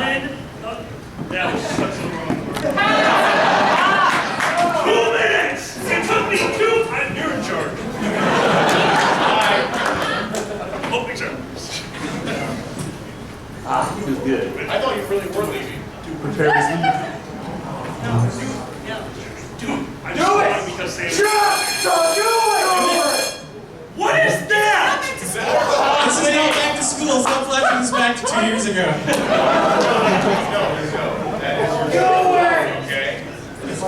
started. That was such a wrong word. 2 minutes! It took me 2. You're in charge. Opening ceremonies. He was good. I thought you really were leaving. Prepare his leave. Dude, I Do just it! won because Sam. Just don't do it! What is that? This is now back to school. Stop flashing this back to 2 years ago. Do it! Okay. Just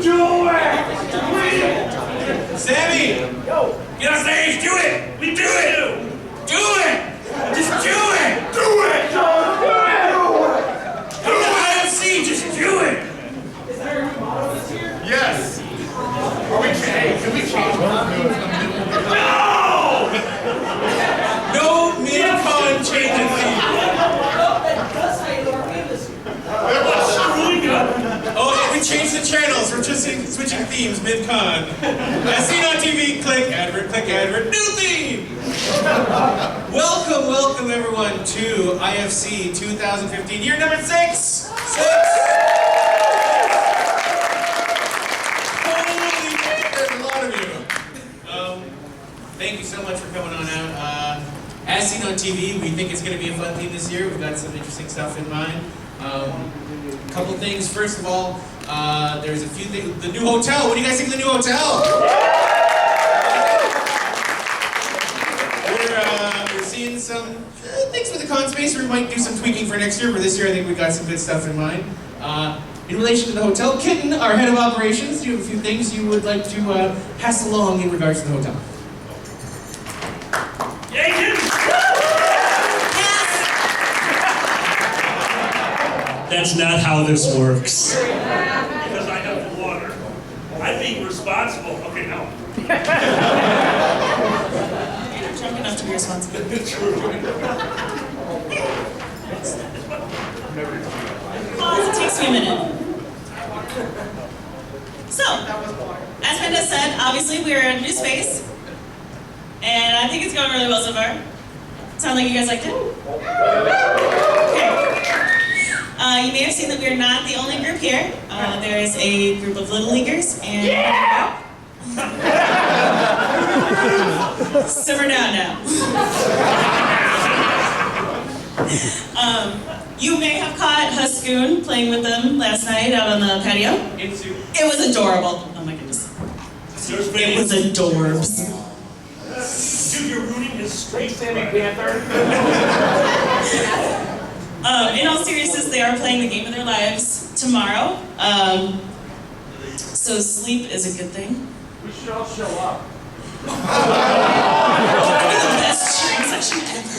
do it! Sammy! Get on stage, do it! We do it! Do it! Just do it! Do it! Just do it! Come to IFC, just do it! Yes! Are we changing? Can we change No! No mid-con changes. What's screwing up? Oh, we changed the channels. We're just switching themes mid-con. As seen on TV, click advert, new theme! Welcome everyone to IFC 2015, year number 6! Holy crap, there's a lot of you. Thank you so much for coming on out. As seen on TV, we think it's going to be a fun theme this year. We've got some interesting stuff in mind. A couple things. First of all, there's a few things. The new hotel. What do you guys think of the new hotel? We're seeing some things with the con space. We might do some tweaking for next year. For this year, I think we've got some good stuff in mind. In relation to the hotel, Kitten, our head of operations, do you have a few things you would like to pass along in regards to the hotel? Yay, Kitten! That's not how this works. Because I have the water. I'm being responsible. Okay, no. You're drunk enough to be responsible. Pause, it takes me a minute. So, as Brenda said, obviously we are in a new space. And I think it's going really well so far. Sound like you guys liked it? Okay. You may have seen that we are not the only group here. There is a group of Little Leaguers and... Simmer down now. You may have caught Huskoon playing with them last night out on the patio. It was adorable. Oh my goodness. It was adorbs. Dude, you're rooting his straight Sammy Panther? In all seriousness, they are playing the game of their lives tomorrow. So sleep is a good thing. We should all show up. It's the best cheering session ever.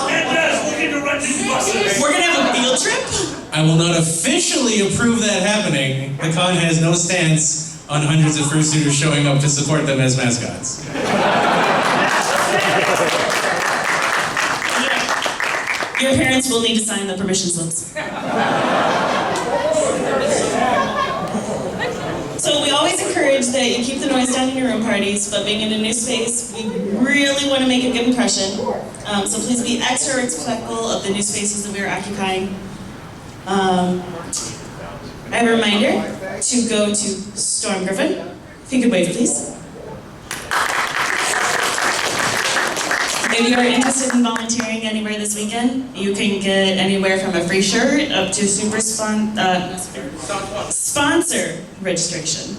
And yes, looking to rent these buses. We're gonna have a field trip? I will not officially approve that happening. The con has no stance on hundreds of fursuiters showing up to support them as mascots. Your parents will need to sign the permission slips. So we always encourage that you keep the noise down in your room parties, but being in a new space, we really want to make a good impression. So please be extra respectful of the new spaces that we are occupying. I have a reminder to go to Storm Griffin. If you could wave, please. If you are interested in volunteering anywhere this weekend, you can get anywhere from a free shirt up to super sponsor registration.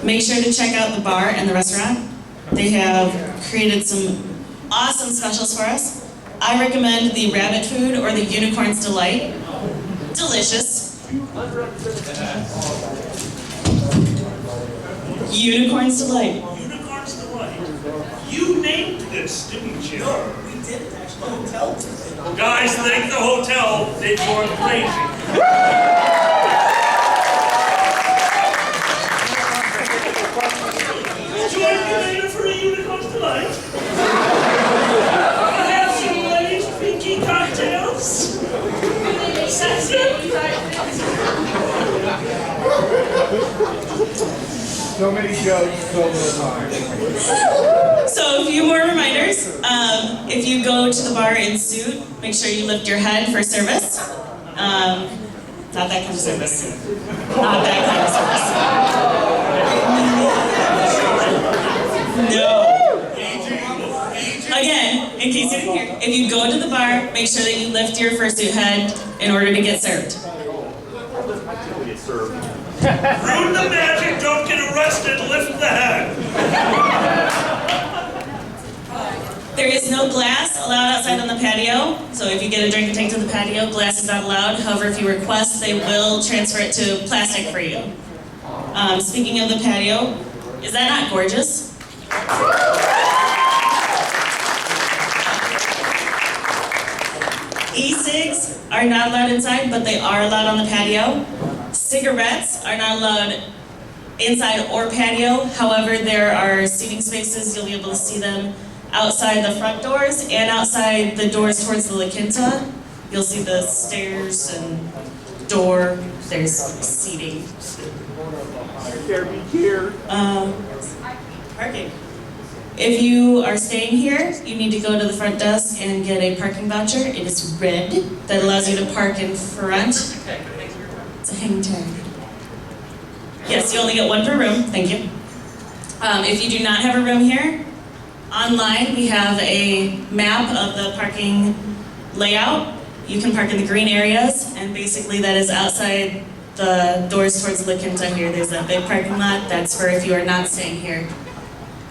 Make sure to check out the bar and the restaurant. They have created some awesome specials for us. I recommend the rabbit food or the unicorn's delight. Delicious. Unicorn's delight. Unicorn's delight. You named this, didn't you? No, we didn't actually. The hotel did it. Guys, thank the hotel. They've gone crazy. Join me later for a unicorn's delight. I have some ladies drinking cocktails. So many jokes, so little time. So a few more reminders. If you go to the bar in suit, make sure you lift your head for service. Not that kind of service. Not that kind of service. No. Again, in case you didn't hear, if you go to the bar, make sure that you lift your fursuit head in order to get served. Get served. Ruin the magic, don't get arrested, lift the head. There is no glass allowed outside on the patio, so if you get a drink and take to the patio, glass is not allowed. However, if you request, they will transfer it to plastic for you. Speaking of the patio, is that not gorgeous? E-cigs are not allowed inside, but they are allowed on the patio. Cigarettes are not allowed inside or patio. However, there are seating spaces. You'll be able to see them outside the front doors and outside the doors towards the La Quinta. You'll see the stairs and door. There's seating. Parking. If you are staying here, you need to go to the front desk and get a parking voucher. It is red. That allows you to park in front. It's a hang tag. Yes, you only get one per room. Thank you. If you do not have a room here, online we have a map of the parking layout. You can park in the green areas, and basically that is outside the doors towards La Quinta here. There's a big parking lot. That's for if you are not staying here.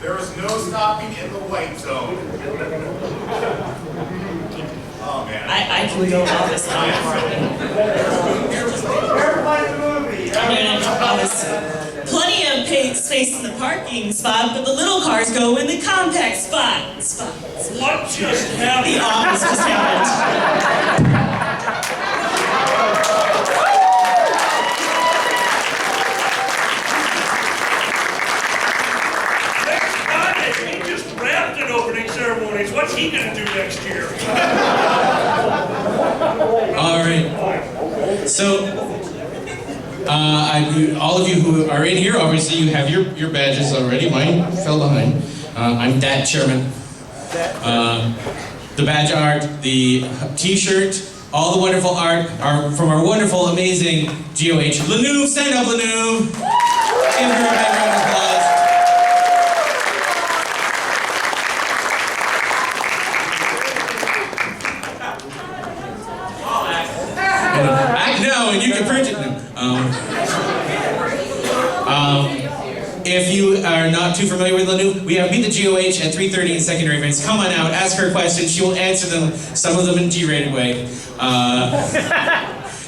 There is no stopping in the white zone. Oh man. I can go all this time. Plenty of space in the parking spot, but the little cars go in the compact spot. What just happened? The office just happened. He just rapped at Opening Ceremonies. What's he gonna do next year? All right. So, all of you who are in here, obviously you have your badges already. Mine fell behind. I'm that chairman. The badge art, the T-shirt, all the wonderful art are from our wonderful, amazing GOH. Lenouve, stand up, Lenouve. Give her a big round of applause. Act now, and you can print it now. If you are not too familiar with Lenouve, we have Meet the GOH at 3:30 in secondary events. Come on out, ask her questions. She will answer them, some of them in G-rated way.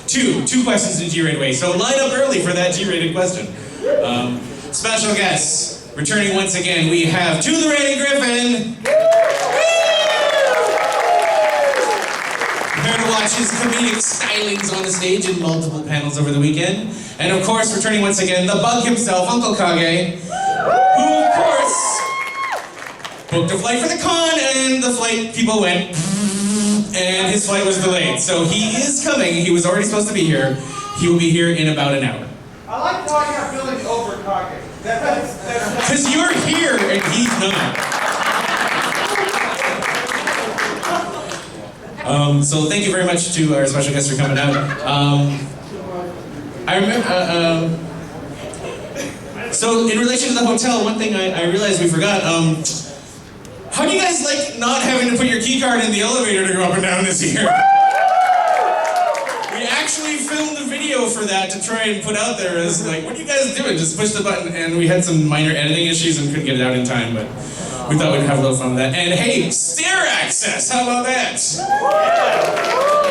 Two questions in G-rated way. So line up early for that G-rated question. Special guests, returning once again, we have To the Randy Griffin. Prepare to watch his comedic stylings on the stage in multiple panels over the weekend. And of course, returning once again, the bug himself, Uncle Kage, who of course booked a flight for the con, and the flight people went, and his flight was delayed. So he is coming. He was already supposed to be here. He will be here in about an hour. I like talking about feelings over Kage. That's Because you're here and he's not. So thank you very much to our special guests for coming out. I remember, so in relation to the hotel, one thing I realized we forgot, how do you guys like not having to put your key card in the elevator to go up and down this year? We actually filmed a video for that to try and put out there as like, what are you guys doing? Just push the button, and we had some minor editing issues and couldn't get it out in time, but we thought we'd have a little fun with that. And hey, stair access, how about that?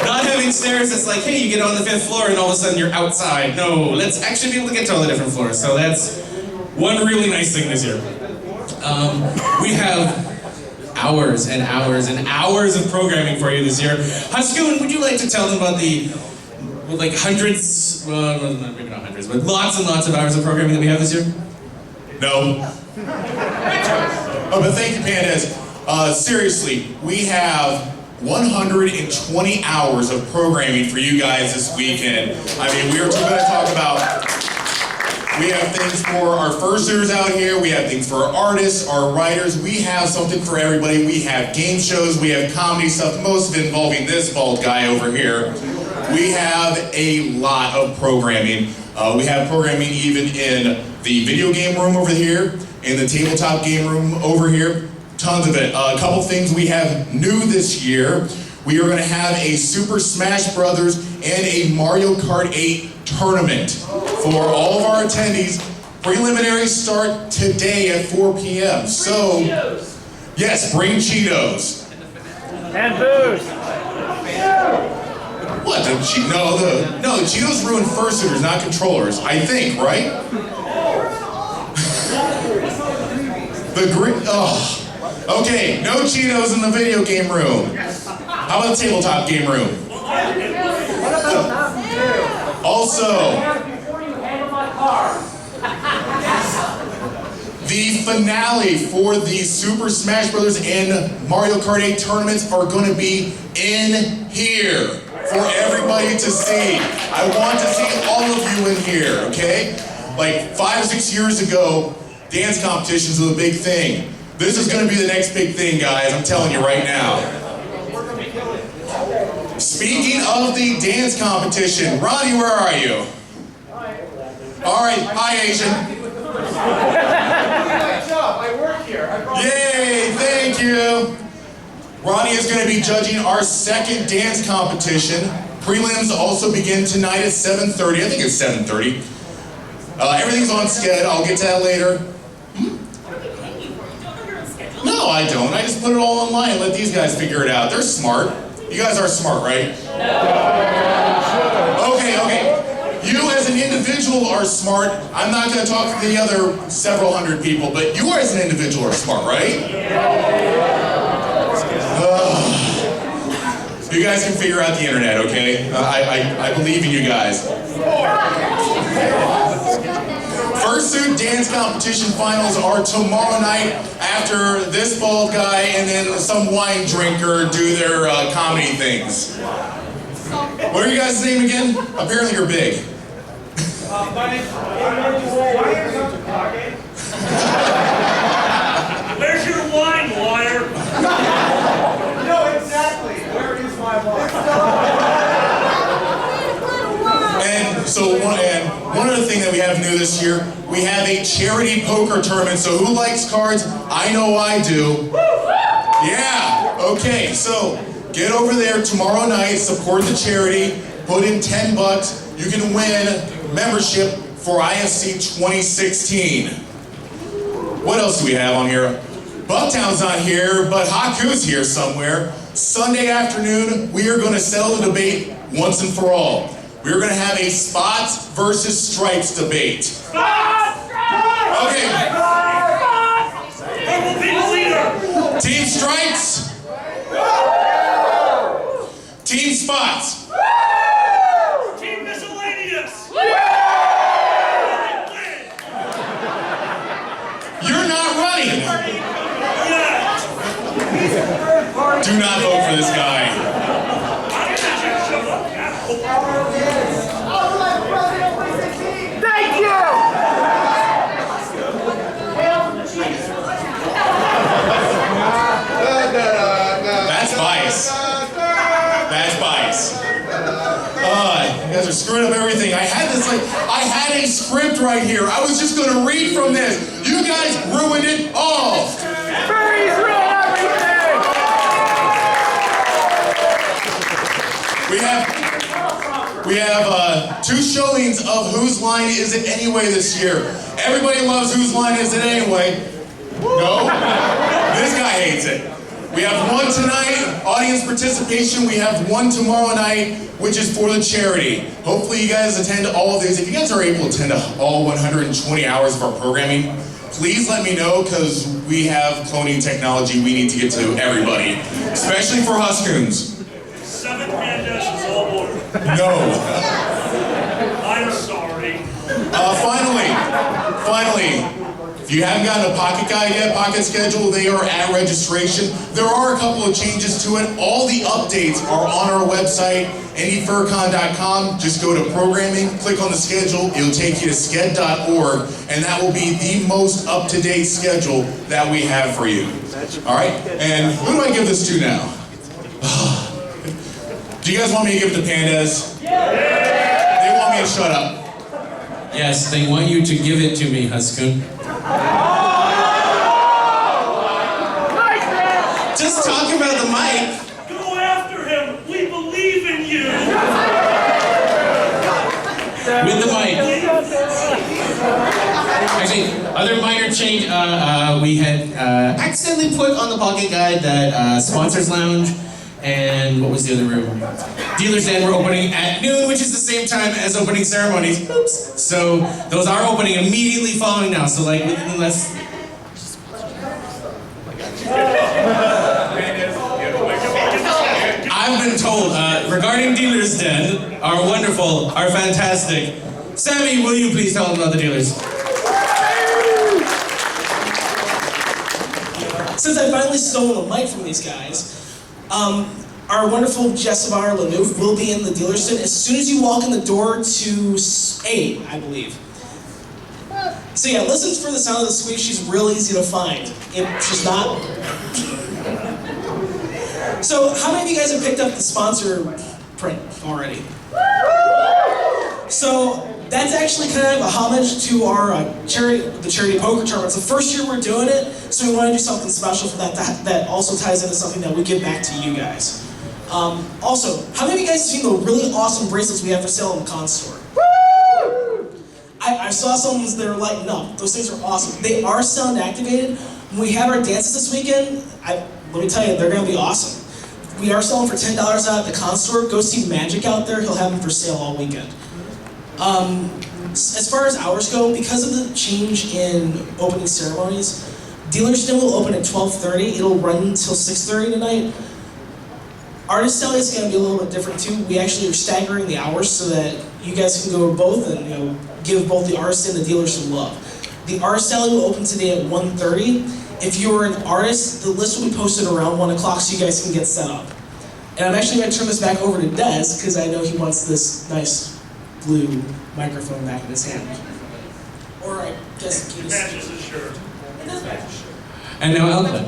Not having stairs, it's like, hey, you get on the 5th floor and all of a sudden you're outside. No, let's actually be able to get to all the different floors. So that's one really nice thing this year. We have hours and hours and hours of programming for you this year. Haskun, would you like to tell them about the, like hundreds, well, maybe not hundreds, but lots and lots of hours of programming that we have this year? No. Oh, but thank you, Pandas. Seriously, we have 120 hours of programming for you guys this weekend. I mean, we are going to talk about We have things for our fursuiters out here. We have things for our artists, our writers. We have something for everybody. We have game shows. We have comedy stuff, most of it involving this bald guy over here. We have a lot of programming. We have programming even in the video game room over here, in the tabletop game room over here. Tons of it. A couple things we have new this year. We are going to have a Super Smash Brothers and a Mario Kart 8 tournament for all of our attendees. Preliminaries start today at 4 p.m. So, yes, bring Cheetos. And booze. What? The Cheetos ruin fursuiters, not controllers. I think, right? Okay, no Cheetos in the video game room. How about the tabletop game room? Also, the finale for the Super Smash Brothers and Mario Kart 8 tournaments are going to be in here for everybody to see. I want to see all of you in here, okay? Like 5 or 6 years ago, dance competitions were the big thing. This is going to be the next big thing, guys. I'm telling you right now. Speaking of the dance competition, Ronnie, where are you? All right, hi, Asian. Good job. I work here. Yay, thank you. Ronnie is going to be judging our second dance competition. Prelims also begin tonight at 7:30. I think it's 7:30. Everything's on schedule. I'll get to that later. No, I don't. I just put it all online and let these guys figure it out. They're smart. You guys are smart, right? Okay. You as an individual are smart. I'm not going to talk to the other several hundred people, but you as an individual are smart, right? You guys can figure out the internet, okay? I believe in you guys. Fursuit dance competition finals are tomorrow night after this bald guy and then some wine drinker do their comedy things. What are you guys' name again? Apparently you're big. Where's your wine, liar? No, exactly. Where is my wife? And one other thing that we have new this year, we have a charity poker tournament. So who likes cards? I know I do. Yeah, okay, so get over there tomorrow night, support the charity, put in $10. You can win membership for IFC 2016. What else do we have on here? Bucktown's not here, but Haku's here somewhere. Sunday afternoon, we are going to settle the debate once and for all. We're going to have a spots versus stripes debate. Spots! Okay. Who will be the leader? Team stripes. Team spots. Team miscellaneous. You're not running. Yeah. Do not vote for this guy. Thank you! That's bias. That's bias. You guys are screwing up everything. I had a script right here. I was just going to read from this. You guys ruined it all. Furries ruin everything! We have two showings of Whose Line Is It Anyway this year. Everybody loves Whose Line Is It Anyway. No? This guy hates it. We have one tonight, audience participation. We have one tomorrow night, which is for the charity. Hopefully you guys attend all of these. If you guys are able to attend all 120 hours of our programming, please let me know, because we have cloning technology we need to get to everybody, especially for Huscoons. 7 hand all over. No. I'm sorry. Finally, If you haven't gotten a pocket guide yet, pocket schedule, they are at registration. There are a couple of changes to it. All the updates are on our website, indyfurcon.com. Just go to programming, click on the schedule. It'll take you to sked.org, and that will be the most up-to-date schedule that we have for you. All right, and who do I give this to now? Do you guys want me to give it to Pandas? They want me to shut up. Yes, they want you to give it to me, Huskun. Just talk about the mic. Go after him. We believe in you. With the mic. Actually, other minor change, we had accidentally put on the pocket guide that Sponsors Lounge and what was the other room? Dealer's Den were opening at noon, which is the same time as Opening Ceremonies. Oops. So those are opening immediately following now. So like within less. I've been told regarding Dealer's Den, our wonderful, our fantastic. Sammy, will you please tell them about the dealers? Since I finally stole a mic from these guys, our wonderful Jessivar Lanouf will be in the dealer's den as soon as you walk in the door to 8, I believe. So yeah, listen for the sound of the squeak. She's real easy to find. She's not. So how many of you guys have picked up the sponsor print already? So that's actually kind of a homage to our the charity poker tournament. It's the first year we're doing it, so we want to do something special for that that also ties into something that we give back to you guys. Also, how many of you guys have seen the really awesome bracelets we have for sale in the con store? I saw some ones that are lighting up. Those things are awesome. They are sound activated. When we have our dances this weekend, let me tell you, they're going to be awesome. We are selling for $10 out at the con store. Go see Magic out there. He'll have them for sale all weekend. As far as hours go, because of the change in opening ceremonies, Dealer's Den will open at 12:30. It'll run until 6:30 tonight. Artist Alley is going to be a little bit different too. We actually are staggering the hours so that you guys can go to both and give both the artists and the dealers some love. The Artist Alley will open today at 1:30. If you're an artist, the list will be posted around 1 o'clock so you guys can get set up. And I'm actually going to turn this back over to Dez because I know he wants this nice blue microphone back in his hand. Or I guess It matches his shirt. It does match his shirt. And now Elton.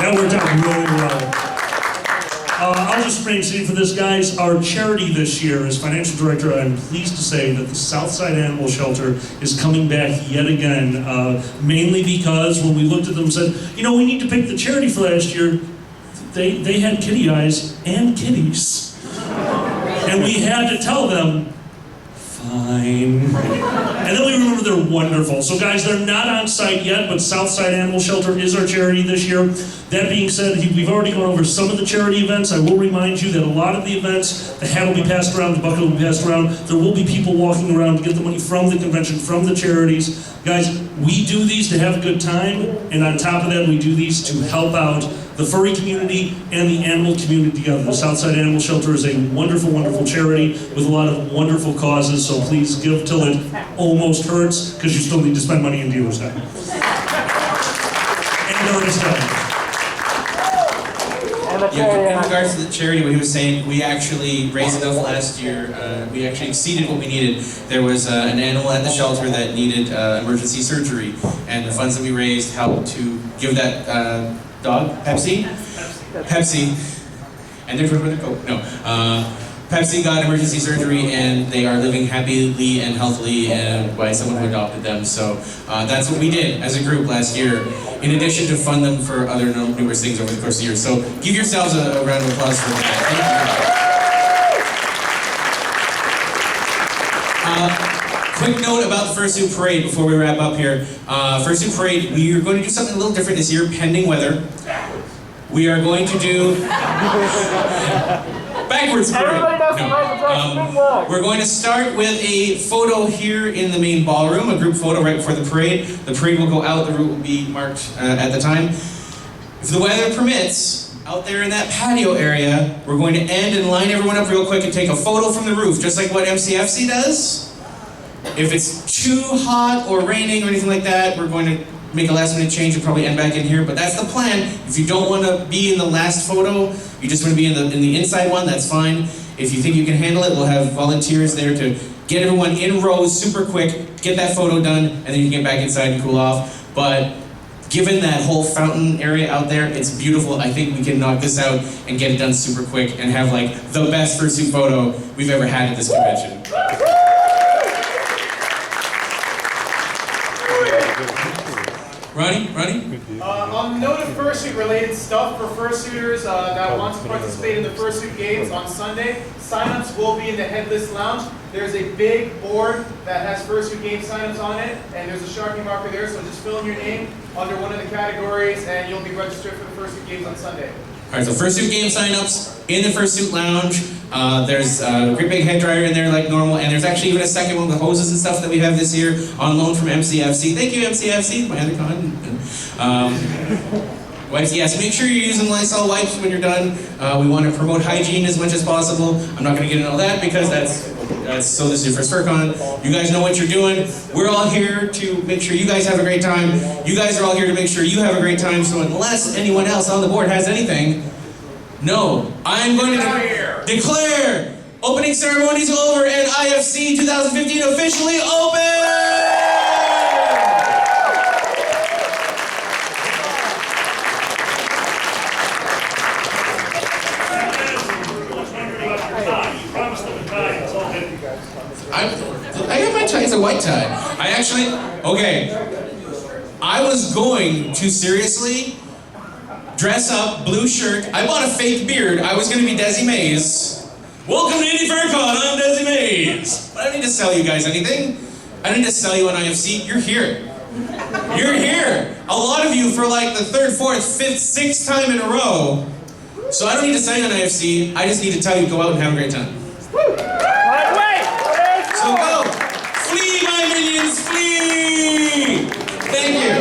That worked out really well. I'll just bring scene for this, guys. Our charity this year, as financial director, I'm pleased to say that the Southside Animal Shelter is coming back yet again, mainly because when we looked at them and said, we need to pick the charity for last year, they had kitty eyes and kitties. And we had to tell them, fine. And then we remember they're wonderful. So guys, they're not on site yet, but Southside Animal Shelter is our charity this year. That being said, we've already gone over some of the charity events. I will remind you that a lot of the events, the hat will be passed around, the bucket will be passed around. There will be people walking around to get the money from the convention, from the charities. Guys, we do these to have a good time, and on top of that, we do these to help out the furry community and the animal community together. The Southside Animal Shelter is a wonderful, wonderful charity with a lot of wonderful causes, so please give till it almost hurts, because you still need to spend money in Dealer's Den. And Artist Alley. Yeah, in regards to the charity, what he was saying, we actually raised enough last year. We actually exceeded what we needed. There was an animal at the shelter that needed emergency surgery, and the funds that we raised helped to give that dog, Pepsi? Pepsi. And there's where the Coke. No. Pepsi got emergency surgery, and they are living happily and healthily by someone who adopted them. So that's what we did as a group last year, in addition to fund them for other numerous things over the course of the year. So give yourselves a round of applause for that. Thank you. Quick note about the Fursuit Parade before we wrap up here. Fursuit Parade, we are going to do something a little different this year, pending weather. We are going to do backwards parade. No. We're going to start with a photo here in the main ballroom, a group photo right before the parade. The parade will go out, the route will be marked at the time. If the weather permits, out there in that patio area, we're going to end and line everyone up real quick and take a photo from the roof, just like what MCFC does. If it's too hot or raining or anything like that, we're going to make a last minute change and probably end back in here, but that's the plan. If you don't want to be in the last photo, you just want to be in the inside one, that's fine. If you think you can handle it, we'll have volunteers there to get everyone in rows super quick, get that photo done, and then you can get back inside and cool off. But given that whole fountain area out there, it's beautiful. I think we can knock this out and get it done super quick and have like the best fursuit photo we've ever had at this convention. Ronnie? On the note of fursuit related stuff for fursuiters that want to participate in the fursuit games on Sunday, signups will be in the Headless Lounge. There's a big board that has fursuit game signups on it, and there's a Sharpie marker there, so just fill in your name under one of the categories and you'll be registered for the fursuit games on Sunday. Alright, so fursuit game signups in the fursuit lounge. There's a great big head dryer in there like normal, and there's actually even a second one with hoses and stuff that we have this year on loan from MCFC. Thank you, MCFC, my other con. Wipes, yes, make sure you're using Lysol wipes when you're done. We want to promote hygiene as much as possible. I'm not going to get into all that because so this is your first FurCon. You guys know what you're doing. We're all here to make sure you guys have a great time. You guys are all here to make sure you have a great time, so unless anyone else on the board has anything, no, I'm going to declare Opening Ceremonies over and IFC 2015 officially open! I got my tie, it's a white tie. I was going to seriously dress up, blue shirt. I bought a fake beard. I was going to be Desi Mays. Welcome to Indie FurCon, I'm Desi Mays. But I don't need to sell you guys anything. I don't need to sell you an IFC. You're here. You're here. A lot of you for like the third, fourth, fifth, sixth time in a row. So I don't need to sell you an IFC. I just need to tell you go out and have a great time. So go. Flee, my minions, flee! Thank you.